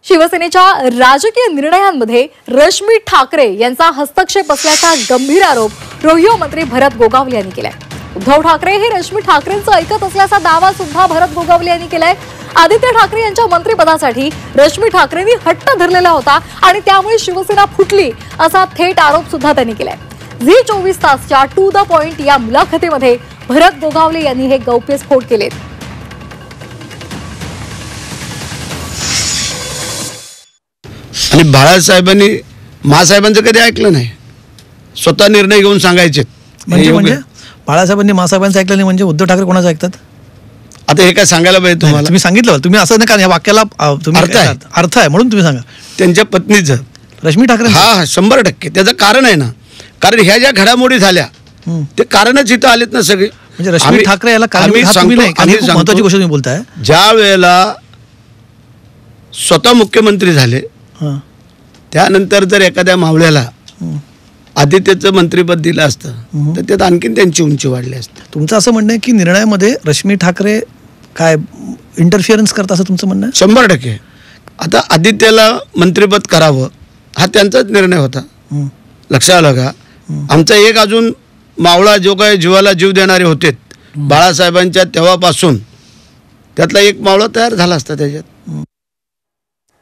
शिवसेनेच्या राजकीय निर्णयांमध्ये रश्मी ठाकरे यांचा हस्तक्षेप असल्याचा गंभीर आरोप रोहियो मंत्री भरत गोगावले यांनी केलाय। उद्धव ठाकरे हे रश्मी ठाकरेंचं ऐकत असल्याचा दावा सुद्धा भरत गोगावले यांनी केलाय। आदित्य ठाकरे यांच्या मंत्रिपदासाठी रश्मी ठाकरेंनी हट्ट धरलेला होता आणि त्यामुळे शिवसेना फुटली असा थेट आरोप सुद्धा त्यांनी केलाय। झी 24 तासच्या टू द पॉइंट या मुलाखतीमध्ये भरत गोगावले यांनी हे गौप्यस्फोट केले। आणि बाळासाहेबांनी महासाहेबांचं कधी ऐकलं नाही, स्वतः निर्णय घेऊन सांगायचे। म्हणजे बाळासाहेबांनी महासाहेबांचं ऐकलं नाही म्हणजे उद्धव ठाकरे कोणाचं ऐकतात? आता हे काय सांगायला पाहिजे तुम्हाला? तुम्ही सांगितलं, तुम्ही असं नका, या वाक्याला तुम्ही अर्थ आहे म्हणून तुम्ही सांगा। त्यांच्या पत्नीचं रश्मी ठाकरे, हा 100% त्याचं कारण आहे ना, कारण ह्या ज्या घडामोडी झाल्या ते कारणच इथं आलेत ना सगळे। म्हणजे रश्मी ठाकरे याला महत्त्वाची गोष्ट तुम्ही बोलताय। ज्या वेळेला स्वतः मुख्यमंत्री झाले त्यानंतर जर एखाद्या मावळ्याला आदित्यचं मंत्रिपद दिलं असतं तर त्यात आणखीन त्यांची उंची वाढली असते। तुमचं असं म्हणणं आहे की निर्णयामध्ये रश्मी ठाकरे काय इंटरफिअरन्स करतात असं तुमचं म्हणणं आहे? 100%। आता आदित्यला मंत्रिपद करावं हा त्यांचाच निर्णय होता, लक्षात आलं का? आमचा एक अजून मावळा जो काय जीवाला जीव देणारे होते बाळासाहेबांच्या तेव्हापासून, त्यातला एक मावळा तयार झाला असता त्याच्यात।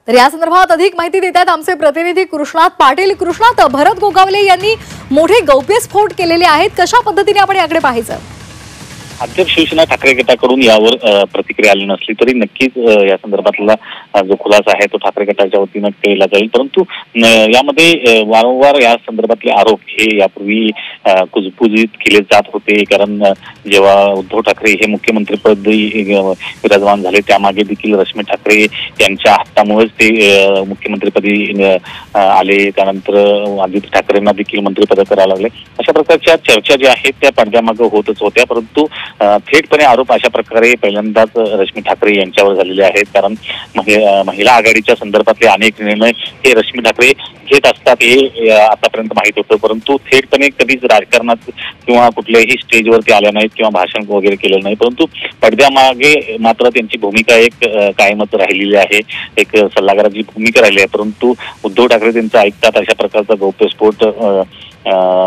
तर या संदर्भात अधिक माहिती देतात आमचे प्रतिनिधी कृष्णात पाटील। कृष्णात, भरत गोगावले यांनी मोठे गौप्यस्फोट केलेले आहेत, कशा पद्धतीने आपण याकडे पाहायचं? अद्याप शिवसेना ठाकरे गटाकडून यावर प्रतिक्रिया आली नसली तरी नक्कीच या संदर्भातला जो खुलासा आहे तो ठाकरे गटाच्या वतीनं केला जाईल। परंतु यामध्ये वारंवार या संदर्भातले आरोप हे यापूर्वी कुजबुजीत केले जात होते, कारण जेव्हा उद्धव ठाकरे हे मुख्यमंत्रीपद विराजमान झाले त्यामागे देखील रश्मी ठाकरे यांच्या हट्टामुळेच ते मुख्यमंत्रीपदी आले। त्यानंतर आदित्य ठाकरेंना देखील मंत्रिपद करावं लागले। अशा प्रकारच्या चर्चा ज्या आहेत त्या पडद्यामागे होतच होत्या, परंतु थेटपणे आरोप अशा प्रकारे पहिल्यांदाच रश्मी ठाकरे यांच्यावर झालेले आहेत। कारण महिला आघाडीच्या संदर्भातले अनेक निर्णय हे रश्मी ठाकरे घेत असतात हे आतापर्यंत माहीत होतं, परंतु थेटपणे कधीच राजकारणात किंवा कुठल्याही स्टेजवरती आल्या नाहीत किंवा भाषण वगैरे केलेलं नाही। परंतु पडद्यामागे मात्र त्यांची भूमिका एक कायमच राहिलेली आहे, एक सल्लागाराची भूमिका राहिली आहे। परंतु उद्धव ठाकरे त्यांचं ऐकतात अशा प्रकारचा गौप्यस्फोट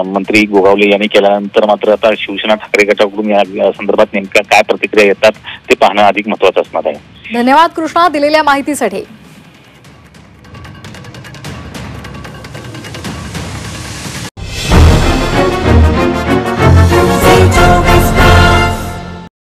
मंत्री गोगावले यांनी केल्यानंतर मात्र आता शिवसेना ठाकरे गटाकडून या संदर्भात नेमक्या काय प्रतिक्रिया येतात ते पाहणं अधिक महत्त्वाचं असणार आहे। धन्यवाद कृष्णा दिलेल्या माहितीसाठी।